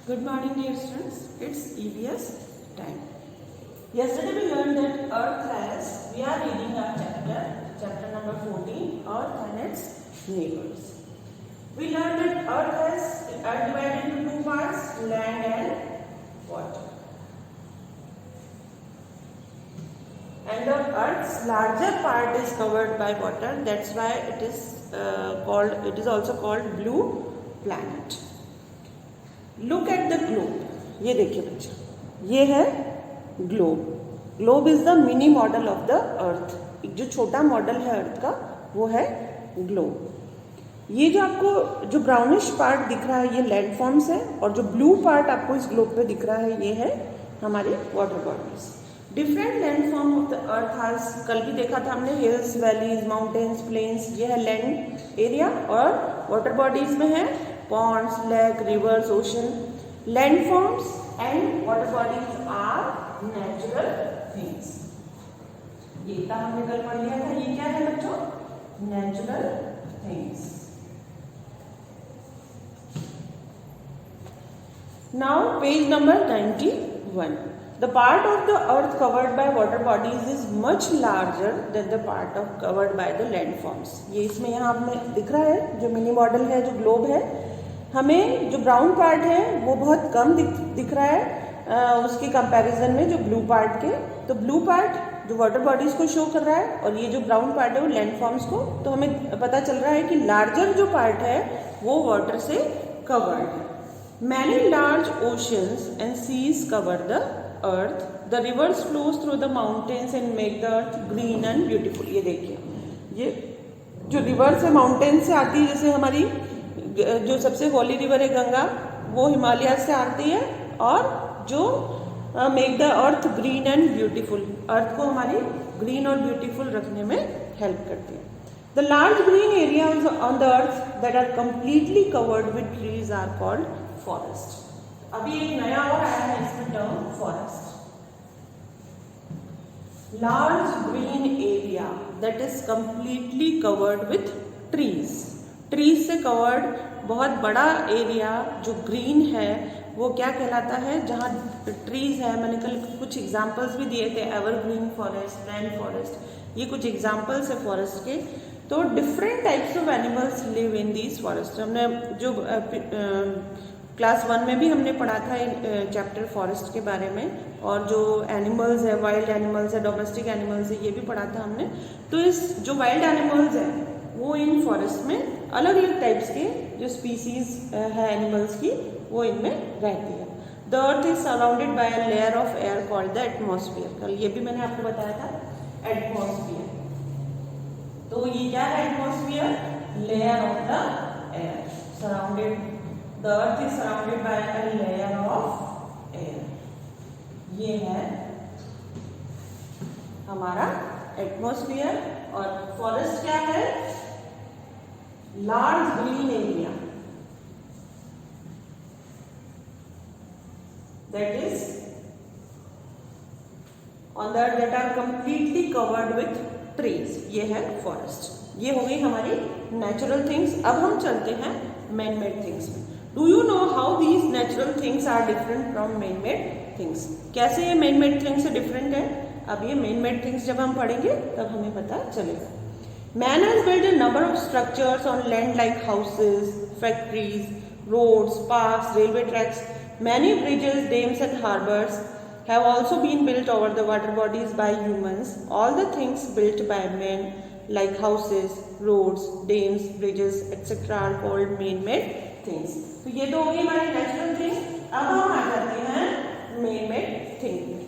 Good morning, dear students. It's EVS time. Yesterday we learned that Earth has, we are reading our chapter number 14, Earth and its neighbors. We learned that Earth divided into two parts, land and water. And the Earth's larger part is covered by water. That's why it is also called blue planet. Look at the globe. ये देखिए बच्चा, ये है globe. Globe is the mini model of the अर्थ. एक जो छोटा model है अर्थ का वो है ग्लोब. ये जो आपको जो ब्राउनिश पार्ट दिख रहा है ये लैंडफॉर्म्स है, और जो ब्लू पार्ट आपको इस ग्लोब पे दिख रहा है ये है हमारी water bodies. Different landform of the earth has, कल भी देखा था हमने, हिल्स, वैलीज, माउंटेन्स, प्लेन्स. ये है लैंड एरिया, और वाटर बॉडीज में है ponds, lake, rivers, ocean. Landforms and water bodies are natural things. ये तो हमने कल पढ़ लिया था. ये क्या है बच्चों? Natural things. Now page number 91. The part of the earth covered by water bodies is much larger than the part of covered by the landforms. ये इसमें यहाँ हमें दिख रहा है जो मिनी मॉडल है, जो ग्लोब है. हमें जो ब्राउन पार्ट है वो बहुत कम दिख रहा है उसके कंपैरिजन में जो ब्लू पार्ट के. तो ब्लू पार्ट जो वाटर बॉडीज को शो कर रहा है, और ये जो ब्राउन पार्ट है वो लैंडफॉर्म्स को. तो हमें पता चल रहा है कि लार्जर जो पार्ट है वो वाटर से कवर्ड है. Many large oceans and seas cover the earth. The rivers flows through the mountains and make the earth green and beautiful. ये देखिए, ये जो रिवर्स है माउंटेन से आती है, जैसे हमारी जो सबसे होली रिवर है गंगा, वो हिमालय से आती है, और जो make the earth green and beautiful, earth को हमारी ग्रीन और ब्यूटीफुल रखने में हेल्प करती है. The large green areas on the earth that are completely covered with trees are called forest. अभी एक नया और आया है इसमें term forest. Large green area that is completely covered with trees. Trees से कवर्ड बहुत बड़ा एरिया जो ग्रीन है वो क्या कहलाता है? जहाँ ट्रीज है. मैंने कल कुछ एग्जांपल्स भी दिए थे, एवरग्रीन फॉरेस्ट, रैन फॉरेस्ट, ये कुछ एग्जांपल्स है फॉरेस्ट के. तो different types of animals live in these forest. हमने जो क्लास 1 में भी हमने पढ़ा था चैप्टर फॉरेस्ट के बारे में, और जो एनिमल्स है, वाइल्ड एनिमल्स है, डोमेस्टिक एनिमल्स है, ये भी पढ़ा था हमने. तो इस जो वाइल्ड एनिमल्स है वो इन फॉरेस्ट में अलग अलग टाइप्स के जो स्पीसीज है एनिमल्स की, वो इनमें रहती है. The earth is surrounded by a layer of air called the atmosphere. कल ये भी मैंने आपको बताया था, एटमॉस्फेयर. तो ये क्या है atmosphere? Layer of the air. Surrounded, the earth is surrounded by a layer of air. ये है हमारा एटमॉस्फेयर. और फॉरेस्ट क्या है? Large green area that is on the earth that are completely covered with trees. ये है forest. ये हो गई हमारी नेचुरल थिंग्स. अब हम चलते हैं मैन मेड थिंग्स में. Do you know how these natural things are different from man made things? कैसे ये मैन मेड थिंग्स से डिफरेंट है? अब ये मैन मेड थिंग्स जब हम पढ़ेंगे तब हमें पता चलेगा. Man has built a number of structures on land like houses, factories, roads, parks, railway tracks. Many bridges, dams and harbors have also been built over the water bodies by humans. All the things built by men like houses, roads, dams, bridges, etc. are called man-made things. तो ये तो हो गई हमारी natural thing. अब हम आ जाते हैं man-made थिंग में.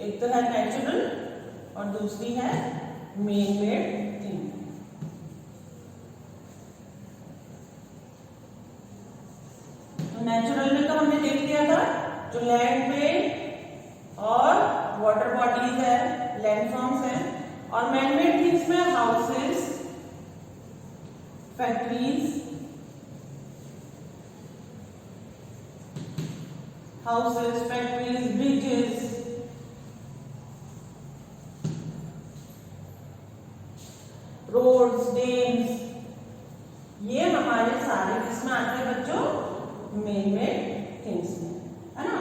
एक तो है नेचुरल और दूसरी है मैन मेड थिंग. तो नेचुरल में तो हमने देख लिया था जो लैंड में और वाटर बॉडीज है, लैंडफॉर्म्स है. और मैन मेड थिंग्स में houses, factories, bridges, roads, dams, ये हमारे सारे किसमें आते हैं बच्चों? मैन मेड थिंग्स में, है ना।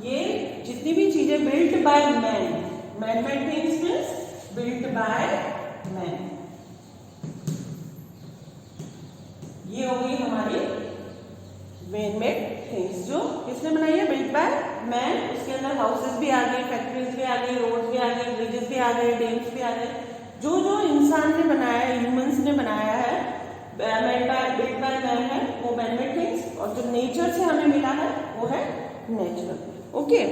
ये जितनी भी चीजें built by man, man made things means built by man, ये हो गई हमारी मैन मेड थिंग्स जो किसने बनाई है? Built by man. उसके अंदर हाउसेस भी आ गए, फैक्ट्रीज भी आ गई, रोड्स भी आ गए, ब्रिजेस भी आ गए, डैम्स भी आ गए। जो जो इंसान ने बनाया है, ह्यूमंस ने बनाया है, बिल्ट बाय मैन है, वो मैन मेड थिंग्स। और जो नेचर से हमें मिला है वो है natural. Okay,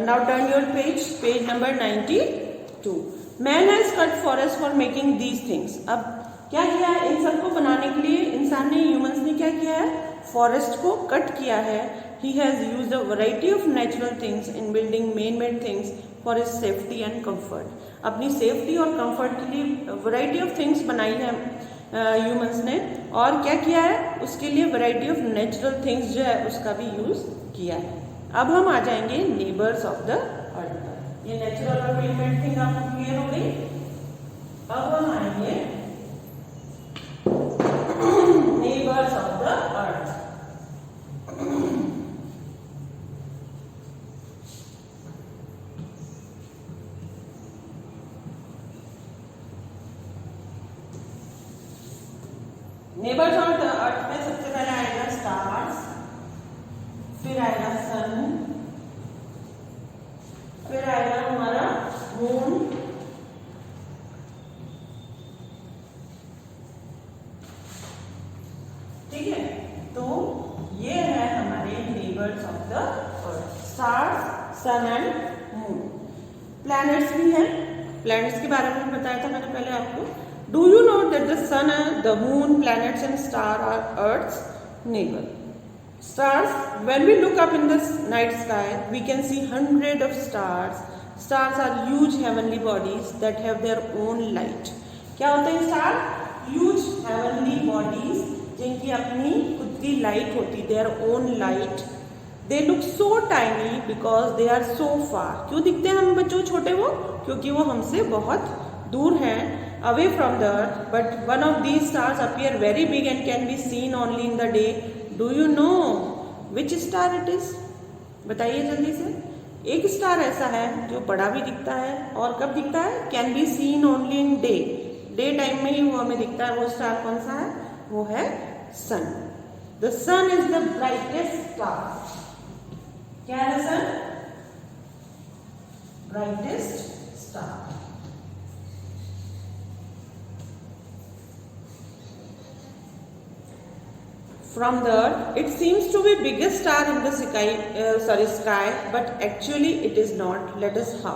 now turn your page number 92। Man has cut forest for making these things. अब क्या किया है? इन सबको बनाने के लिए इंसान ने, ह्यूमंस ने क्या किया है? फॉरेस्ट को कट किया है। He has used a variety of natural things in building man made things for his safety and comfort. अपनी सेफ्टी और कंफर्ट के लिए वैरायटी ऑफ थिंग्स बनाई है ह्यूमंस ने। और क्या किया है? उसके लिए वैरायटी ऑफ नेचुरल थिंग्स जो है उसका भी यूज किया है। अब हम आ जाएंगे नेबर्स ऑफ द अर्थ पर। ये नेचुरल और मैन मेड थिंग आपको क्लियर हो गई। अब हम आएंगे neighbours of the earth. Neighbours of the अर्थ में सबसे पहले आएगा स्टार्स, फिर आएगा सन, फिर आएगा हमारा मून, ठीक है। तो ये है हमारे neighbours of the earth, stars, sun and moon. Planets भी हैं, प्लैनेट्स के बारे में बताया था मैंने पहले आपको। Do you know that the sun, the moon, planets and star are earth's neighbour? Stars, when we look up in the night sky, we can see hundreds of stars. Stars are huge heavenly bodies that have their own light. क्या होते हैं star? Huge heavenly bodies जिनकी अपनी खुद की light होती, their own light. They look so tiny because they are so far. क्यों दिखते हैं हम बच्चों छोटे वो? क्योंकि वो हमसे बहुत दूर हैं, away from the earth. But one of these stars appear very big and can be seen only in the day. Do you know which star it is? बताइए जल्दी से। एक स्टार ऐसा है जो बड़ा भी दिखता है और कब दिखता है? Can be seen only in day, day time में ही वो हमें दिखता है। वो स्टार कौन सा है? वो है sun. The sun is the brightest star. क्या है sun? Brightest star. From the earth, it seems to be biggest star in the sky, but actually it is not. Let us how.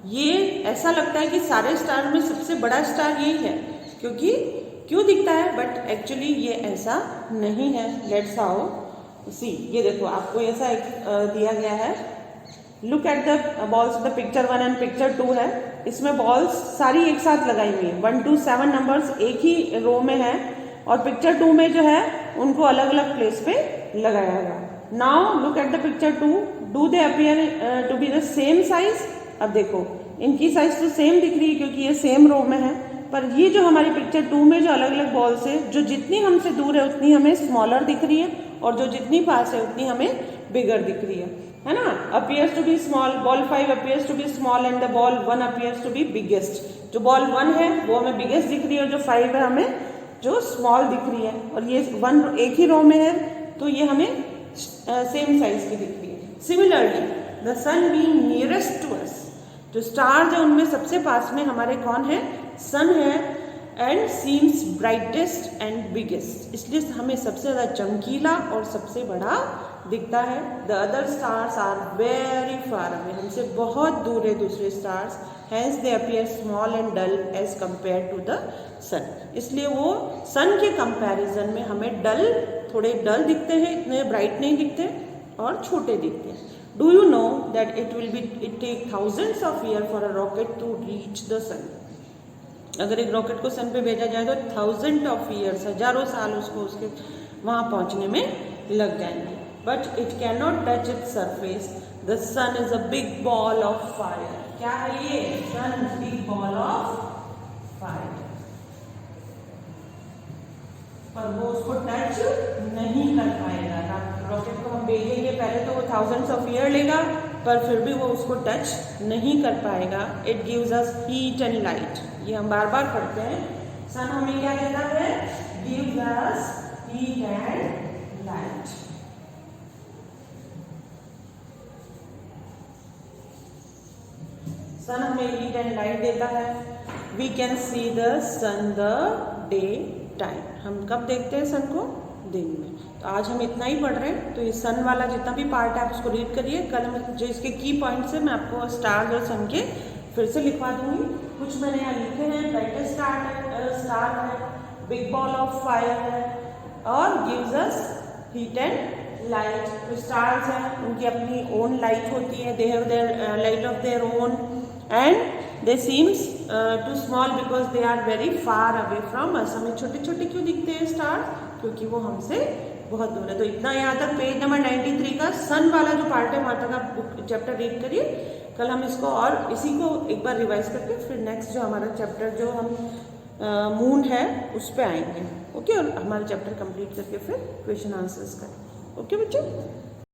ये ऐसा लगता है कि सारे स्टार में सबसे बड़ा स्टार यही है, क्योंकि क्यों दिखता है, बट एक्चुअली ये ऐसा नहीं है। लेट्स हाउ सी। ये देखो आपको ऐसा एक दिया गया है। Look at the balls. The picture 1 and picture 2 है। इसमें बॉल्स सारी एक साथ लगाई हुई है। 1 to 7 नंबर्स एक ही रो में है, और पिक्चर 2 में जो है उनको अलग अलग प्लेस पे लगाया गया। Now look at the picture 2। Do they appear to be the same size? अब देखो इनकी साइज तो सेम दिख रही है क्योंकि ये सेम रो में है, पर ये जो हमारी पिक्चर 2 में जो अलग अलग बॉल्स है, जो जितनी हमसे दूर है उतनी हमें स्मॉलर दिख रही है, और जो जितनी पास है उतनी हमें बिगर दिख रही है ना। Appears to be small, ball 5 appears to be small and the ball 1 appears to be biggest. जो बॉल 1 है वो हमें बिगेस्ट दिख रही है, और जो 5 है हमें जो स्मॉल दिख रही है, और ये 1 एक ही रो में है तो ये हमें सेम साइज की दिख रही है। Similarly the sun being nearest to us, जो स्टार्स है उनमें सबसे पास में हमारे कौन है? सन है। And seems brightest and biggest, इसलिए हमें सबसे ज़्यादा चमकीला और सबसे बड़ा दिखता है। The other stars are very far away, हमसे बहुत दूर है दूसरे stars. Hence they appear small and dull as compared to the sun, इसलिए वो सन के कंपैरिजन में हमें डल, थोड़े डल दिखते हैं, इतने ब्राइट नहीं दिखते और छोटे दिखते हैं। Do you know that it take thousands of year for a rocket to reach the sun? अगर एक रॉकेट को सन पे भेजा जाए तो 1000 ऑफ ईयर्स, हजारों साल उसको उसके वहां पहुंचने में लग जाएंगे। But it can not touch its surface. The sun is a big ball of fire. क्या है ये? Sun big ball of fire. पर वो उसको टच नहीं कर पाएगा। रॉकेट को हम भेजेंगे, पहले तो वो थाउजेंड्स ऑफ ईयर लेगा, पर फिर भी वो उसको टच नहीं कर पाएगा। It gives us heat and light, ये हम बार बार पढ़ते हैं। सन हमें क्या देता है? Gives us heat and light. Sun हमें हीट एंड लाइट देता है। We can see the sun the day time, हम कब देखते हैं सन को? दिन में। तो आज हम इतना ही पढ़ रहे हैं, तो ये सन वाला जितना भी पार्ट है आप उसको रीड करिए। कल मैं जो इसके की पॉइंट्स है मैं आपको स्टार्स और सन के फिर से लिखवा दूंगी। कुछ मैंने यहाँ लिखे हैं, ब्राइटेस्ट स्टार है, बिग बॉल ऑफ फायर है, और gives us heat and light. तो स्टार्स हैं, उनकी अपनी ओन लाइट होती है, they have their light of their own, and they seems to small because they are very far away from us. हमें छोटे छोटे क्यों दिखते हैं स्टार? क्योंकि वो हमसे बहुत दूर है। तो इतना यहाँ तक पेज नंबर 93 का सन वाला जो पार्ट है वहाँ तक आप बुक चैप्टर रीड करिए। कल हम इसको और इसी को एक बार रिवाइज करके फिर नेक्स्ट जो हमारा चैप्टर जो हम मून है उस पर आएंगे। ओके, और हमारा चैप्टर कंप्लीट करके फिर क्वेश्चन आंसर्स करें। ओके बच्चों।